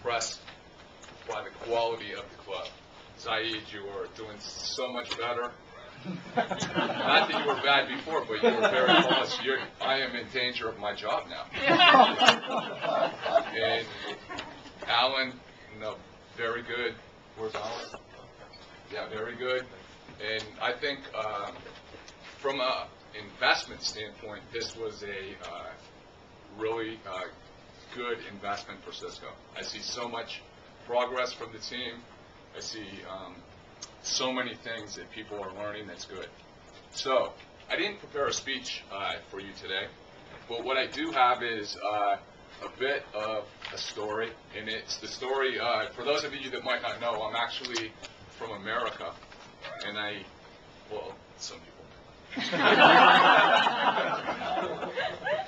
impressed by the quality of the club. Zaid, you are doing so much better. Not that you were bad before, but you were very close. I am in danger of my job now. And Alan, no, very good. Where's Alan? Yeah, very good. And I think from an investment standpoint, this was a really good investment for Cisco. I see so much progress from the team. I see so many things that people are learning that's good. So I didn't prepare a speech for you today, but what I do have is a bit of a story, and it's the story, for those of you that might not know, I'm actually from America, and well, some people.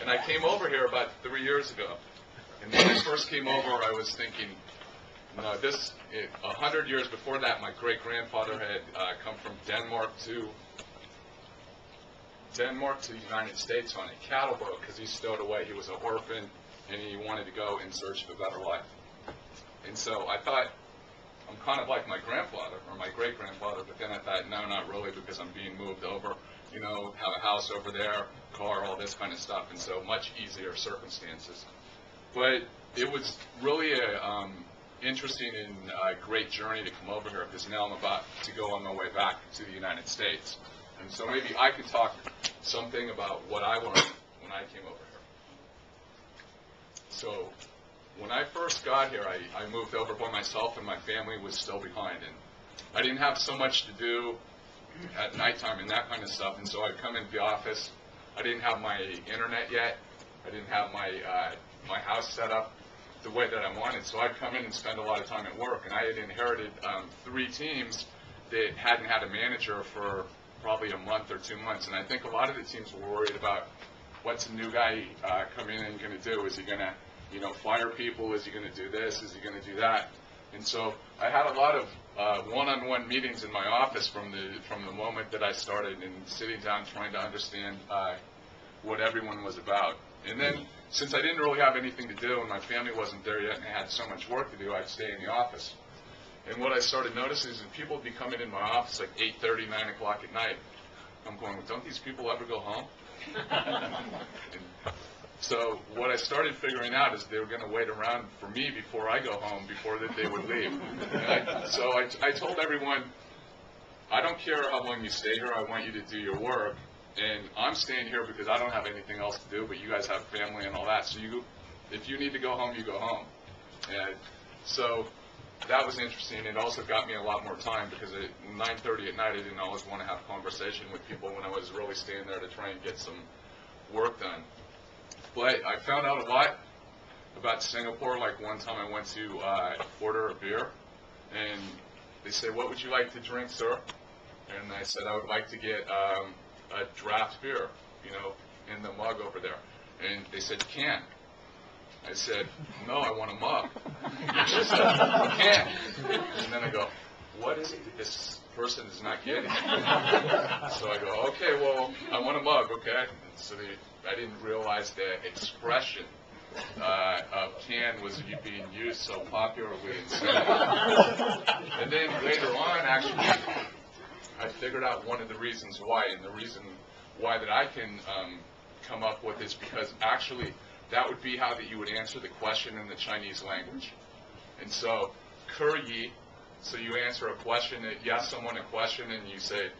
And I came over here about 3 years ago, and when I first came over, I was thinking, no, 100 years before that, my great-grandfather had come from Denmark to the United States on a cattle boat because he stowed away. He was an orphan, and he wanted to go in search of a better life. And so I thought, I'm kind of like my grandfather, or my great-grandfather, but then I thought, no, not really, because I'm being moved over, you know, have a house over there, car, all this kind of stuff, and so much easier circumstances. But it was really a interesting and great journey to come over here, because now I'm about to go on my way back to the United States. And so maybe I could talk something about what I learned when I came over here. So when I first got here, I moved over by myself, and my family was still behind. And I didn't have so much to do at nighttime and that kind of stuff. And so I'd come into the office. I didn't have my internet yet. I didn't have my house set up the way that I wanted. So I'd come in and spend a lot of time at work. And I had inherited 3 teams that hadn't had a manager for probably a month or 2 months. And I think a lot of the teams were worried about what's a new guy coming in going to do. Is he going to, you know, fire people? Is he going to do this? Is he going to do that? And so I had a lot of one-on-one meetings in my office from the moment that I started, and sitting down trying to understand what everyone was about. And then, since I didn't really have anything to do and my family wasn't there yet and I had so much work to do, I'd stay in the office. And what I started noticing is that people would be coming in my office like 8:30, 9 o'clock at night. I'm going, well, don't these people ever go home? And so what I started figuring out is they were going to wait around for me before I go home, before that they would leave. So I told everyone, I don't care how long you stay here, I want you to do your work. And I'm staying here because I don't have anything else to do, but you guys have family and all that. So if you need to go home, you go home. And so that was interesting. It also got me a lot more time, because at 9:30 at night, I didn't always want to have conversation with people when I was really staying there to try and get some work done. But I found out a lot about Singapore. Like one time I went to order a beer, and they said, what would you like to drink, sir? And I said, I would like to get a draft beer, you know, in the mug over there. And they said, can. I said, no, I want a mug. She said, can. And then I go, what is it that this person is not getting? So I go, okay, well, I want a mug, okay? And so I didn't realize the expression of can was being used so popularly in Singapore. And then later on, actually, I figured out one of the reasons why, and the reason why that I can come up with is because actually that would be how that you would answer the question in the Chinese language. And so, yi, so you answer a question, you ask someone a question and you say,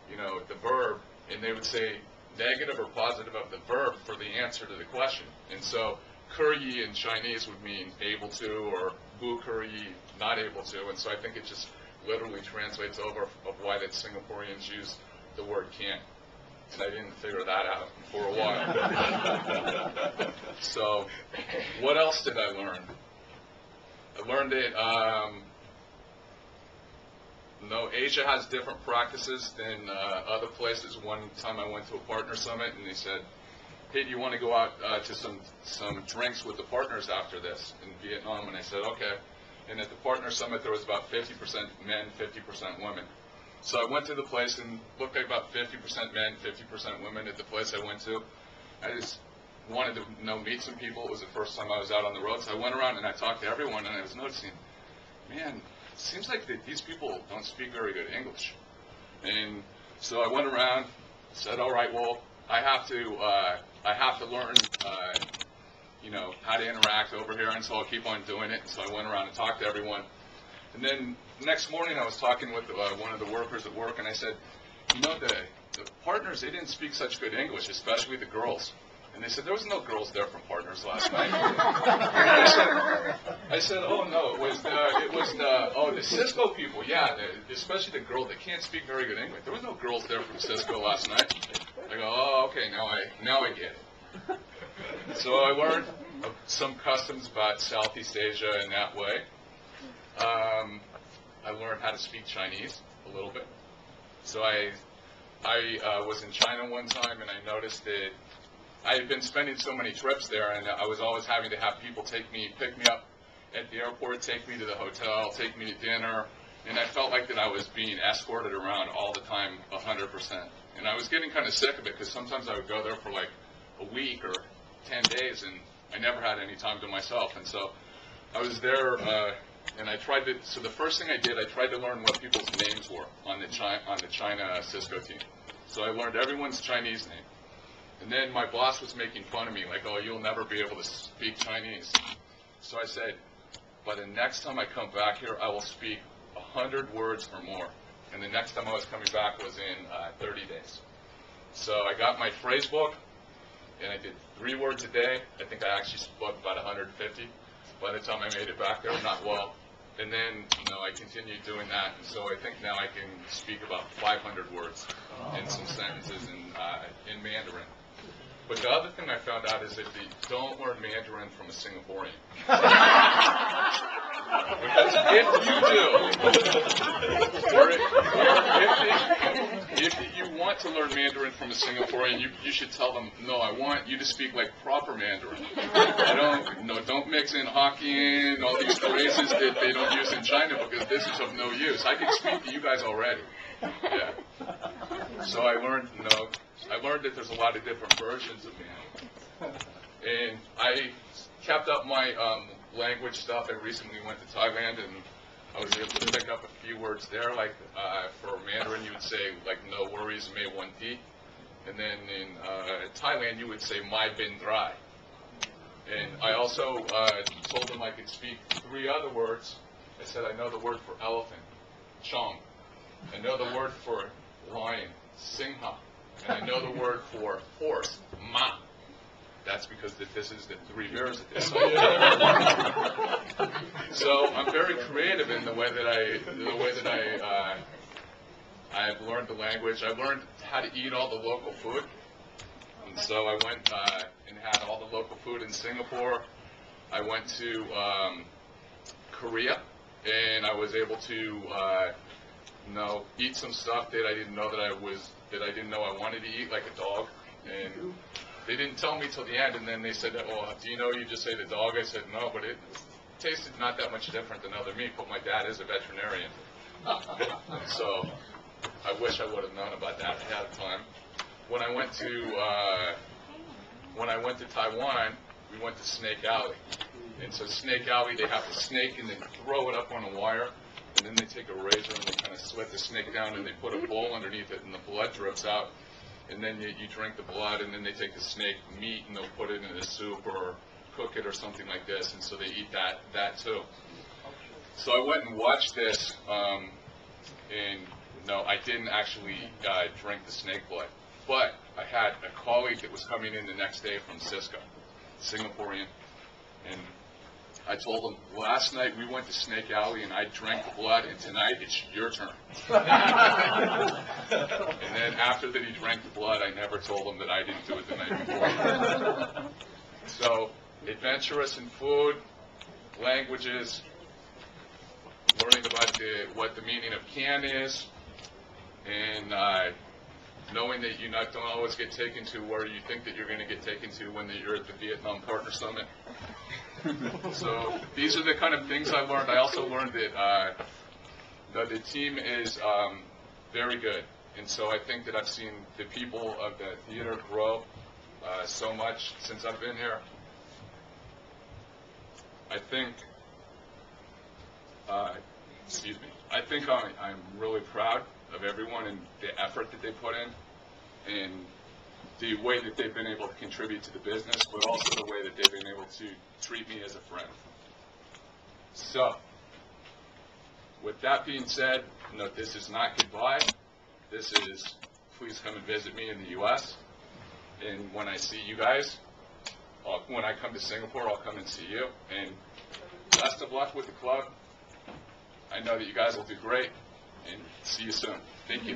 you know, the verb, and they would say negative or positive of the verb for the answer to the question. And so, yi in Chinese would mean able to, or bu yi, not able to. And so I think it just literally translates over of why that Singaporeans use the word can. And I didn't figure that out for a while. So, what else did I learn? I learned that no, Asia has different practices than other places. One time I went to a partner summit, and they said, hey, do you want to go out to some drinks with the partners after this in Vietnam? And I said, okay. And at the partner summit, there was about 50% men, 50% women. So I went to the place and looked like about 50% men, 50% women at the place I went to. wanted to meet some people. It was the first time I was out on the road, so I went around and I talked to everyone, and I was noticing, man, it seems like these people don't speak very good English. And so I went around, said, all right, well, I have to learn, how to interact over here, and so I'll keep on doing it. And so I went around and talked to everyone. And then the next morning, I was talking with one of the workers at work, and I said, the partners, they didn't speak such good English, especially the girls. And they said, there was no girls there from Partners last night. I said, oh no, it was the Cisco people, yeah, especially the girl that can't speak very good English. There was no girls there from Cisco last night. I go, oh, okay, now I get it. So I learned some customs about Southeast Asia in that way. I learned how to speak Chinese a little bit. So I was in China one time, and I noticed that I had been spending so many trips there, and I was always having to have people pick me up at the airport, take me to the hotel, take me to dinner, and I felt like that I was being escorted around all the time, 100%. And I was getting kind of sick of it, because sometimes I would go there for like a week or 10 days, and I never had any time to myself. And so I was there, and so the first thing I did, I tried to learn what people's names were on the China Cisco team. So I learned everyone's Chinese name. And then my boss was making fun of me, like, oh, you'll never be able to speak Chinese. So I said, by the next time I come back here, I will speak 100 words or more. And the next time I was coming back was in 30 days. So I got my phrase book, and I did 3 words a day. I think I actually spoke about 150 by the time I made it back there, not well. And then, I continued doing that, and so I think now I can speak about 500 words in some sentences in Mandarin. But the other thing I found out is that don't learn Mandarin from a Singaporean. Because if you do, or if you want to learn Mandarin from a Singaporean, you should tell them, no, I want you to speak like proper Mandarin. Don't mix in Hokkien, all these phrases that they don't use in China, because this is of no use. I can speak to you guys already. Yeah. So I learned that there's a lot of different versions of Mandarin. And I kept up my language stuff. I recently went to Thailand, and I was able to pick up a few words there. Like for Mandarin, you would say, like, no worries, may one ti. And then in Thailand, you would say, mai bin dry. And I also told them I could speak 3 other words. I said, I know the word for elephant, chong. I know the word for lion, singha. And I know the word for horse, ma. That's because this is the 3 bears at this time. So I'm very creative in the way that I've learned the language. I learned how to eat all the local food. And so I went and had all the local food in Singapore. I went to Korea, and I was able to eat some stuff that I didn't know I wanted to eat, like a dog. And they didn't tell me till the end, and then they said, oh, do you know you just say the dog? I said, no, but it tasted not that much different than other meat, but my dad is a veterinarian. So I wish I would have known about that ahead of time. When I went to Taiwan, we went to Snake Alley. And so Snake Alley, they have the snake and they throw it up on a wire, and then they take a razor and they kind of slit the snake down, and they put a bowl underneath it, and the blood drips out. And then you drink the blood, and then they take the snake meat and they'll put it in a soup or cook it or something like this, and so they eat that too. So I went and watched this, and no, I didn't actually drink the snake blood, but I had a colleague that was coming in the next day from Cisco, Singaporean, and I told him, last night we went to Snake Alley and I drank the blood, and tonight it's your turn. And then after that he drank the blood, I never told him that I didn't do it the night before. So, adventurous in food, languages, learning about what the meaning of can is, and knowing that you don't always get taken to where you think that you're going to get taken to when you're at the Vietnam Partner Summit. So these are the kind of things I learned. I also learned that the team is very good, and so I think that I've seen the people of the theater grow so much since I've been here. I think, I think I'm really proud of everyone and the effort that they put in, and the way that they've been able to contribute to the business, but also the way that they've been able to treat me as a friend. So, with that being said, no, this is not goodbye. This is, please come and visit me in the U.S. And when I see you guys, when I come to Singapore, I'll come and see you. And best of luck with the club. I know that you guys will do great. And see you soon. Thank you.